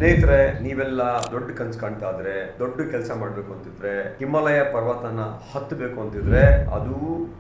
ಸ್ನೇಹಿತರೆ, ನೀವೆಲ್ಲ ದೊಡ್ಡ ಕನ್ಸು ಕಾಣ್ತಾ ಇದ್ರೆ, ದೊಡ್ಡ ಕೆಲಸ ಮಾಡ್ಬೇಕು ಅಂತಿದ್ರೆ, ಹಿಮಾಲಯ ಪರ್ವತನ ಹತ್ತಬೇಕು ಅಂತಿದ್ರೆ ಅದು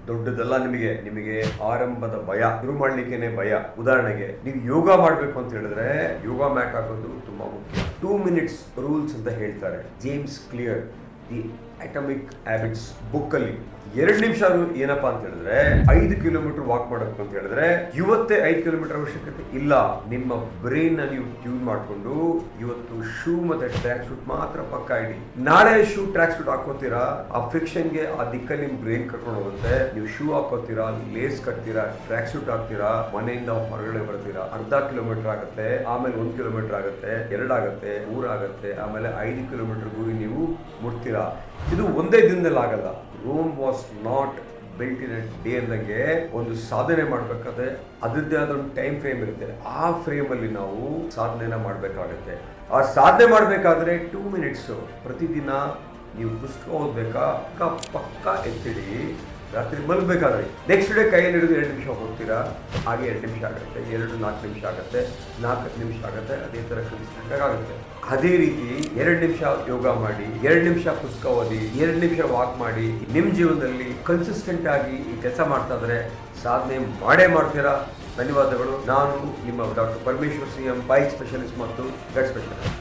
ದೊಡ್ಡದಲ್ಲ. ನಿಮಗೆ ಆರಂಭದ ಭಯ, ಶುರು ಮಾಡ್ಲಿಕ್ಕೇನೆ ಭಯ. ಉದಾಹರಣೆಗೆ ನೀವು ಯೋಗ ಮಾಡ್ಬೇಕು ಅಂತ ಹೇಳಿದ್ರೆ ಯೋಗ ಮ್ಯಾಟ್ ಹಾಕೋದು ತುಂಬಾ ಮುಖ್ಯ. 2 minutes ರೂಲ್ಸ್ ಅಂತ ಹೇಳ್ತಾರೆ James clear the atomic habits book ಅಲ್ಲಿ. 2 ನಿಮಿಷ ಏನಪ್ಪಾ ಅಂತ ಹೇಳಿದ್ರೆ 5 ಕಿಲೋಮೀಟರ್ ವಾಕ್ ಮಾಡಬೇಕು ಅಂತ ಹೇಳಿದ್ರೆ ಇವತ್ತೇ 5 ಕಿಲೋಮೀಟರ್ ಅವಶ್ಯಕತೆ ಇಲ್ಲ. ನಿಮ್ಮ ಬ್ರೈನ್ ನ ನೀವು ಟ್ಯೂನ್ ಮಾಡ್ಕೊಂಡು ಇವತ್ತು ಶೂ ಮತ್ತೆ ಟ್ರ್ಯಾಕ್ ಶೂಟ್ ಮಾತ್ರ ಪಕ್ಕ ಇಡಿ. ನಾಳೆ ಶೂ ಟ್ರ್ಯಾಕ್ ಶೂಟ್ ಹಾಕೋತೀರಾ, ಆ ಫ್ರಿಕ್ಷನ್ ಗೆ ಆ ದಿಕ್ಕಲ್ಲಿ ನಿಮ್ ಬ್ರೈನ್ ಕರ್ಕೊಂಡು ಹೋಗುತ್ತೆ. ನೀವು ಶೂ ಹಾಕೋತೀರಾ, ಲೇಸ್ ಕಟ್ತೀರಾ, ಟ್ರ್ಯಾಕ್ ಶೂಟ್ ಹಾಕ್ತೀರಾ, ಮನೆಯಿಂದ ಹೊರಗಡೆ ಬರ್ತೀರಾ, ಅರ್ಧ ಕಿಲೋಮೀಟರ್ ಆಗುತ್ತೆ, ಆಮೇಲೆ 1 ಕಿಲೋಮೀಟರ್ ಆಗುತ್ತೆ, 2 ಆಗುತ್ತೆ, 3 ಆಗುತ್ತೆ, ಆಮೇಲೆ 5 ಕಿಲೋಮೀಟರ್ ಗುರಿ ನೀವು ಮುಟ್ತೀರಾ. ಇದು ಒಂದೇ ದಿನದಲ್ಲಿ ಆಗಲ್ಲ. Rome was not built in a day ಅಂದಂಗೆ ಒಂದು ಸಾಧನೆ ಮಾಡ್ಬೇಕಾದ್ರೆ ಅದರದ್ದೇ ಆದ ಒಂದು ಟೈಮ್ ಫ್ರೇಮ್ ಇರುತ್ತೆ. ಆ ಫ್ರೇಮ್ ಅಲ್ಲಿ ನಾವು ಸಾಧನೆನ ಮಾಡ್ಬೇಕಾಗತ್ತೆ. ಆ ಸಾಧನೆ ಮಾಡ್ಬೇಕಾದ್ರೆ 2 minutes ಪ್ರತಿದಿನ ನೀವು ಪುಸ್ತಕ ಓದ್ಬೇಕಾ, ಪಕ್ಕ ಎತ್ತಿಡಿ. ರಾತ್ರಿ ಮಲಗಬೇಕಾದ್ರೆ ನೆಕ್ಸ್ಟ್ ಡೇ ಕೈಯಲ್ಲಿ ಹಿಡಿದು 2 ನಿಮಿಷ ಹೋಗ್ತೀರಾ, ಹಾಗೆ 2 ನಿಮಿಷ ಆಗುತ್ತೆ, 4 ನಿಮಿಷ ಆಗುತ್ತೆ, 4 ನಿಮಿಷ ಆಗುತ್ತೆ. ಅದೇ ಥರ ಕನ್ಸಿಸ್ಟೆಂಟ್ ಆಗುತ್ತೆ. ಅದೇ ರೀತಿ 2 ನಿಮಿಷ ಯೋಗ ಮಾಡಿ, 2 ನಿಮಿಷ ಪುಸ್ತಕ ಓದಿ, 2 ನಿಮಿಷ ವಾಕ್ ಮಾಡಿ. ನಿಮ್ಮ ಜೀವನದಲ್ಲಿ ಕನ್ಸಿಸ್ಟೆಂಟ್ ಆಗಿ ಈ ಕೆಲಸ ಮಾಡ್ತಾ ಇದ್ರೆ ಸಾಧನೆ ಮಾಡೇ ಮಾಡ್ತೀರಾ. ಧನ್ಯವಾದಗಳು. ನಾನು ನಿಮ್ಮ doctor Parameshwar CM, bike specialist ಮತ್ತು ಗಟ್ ಸ್ಪೆಷಲಿಸ್ಟ್.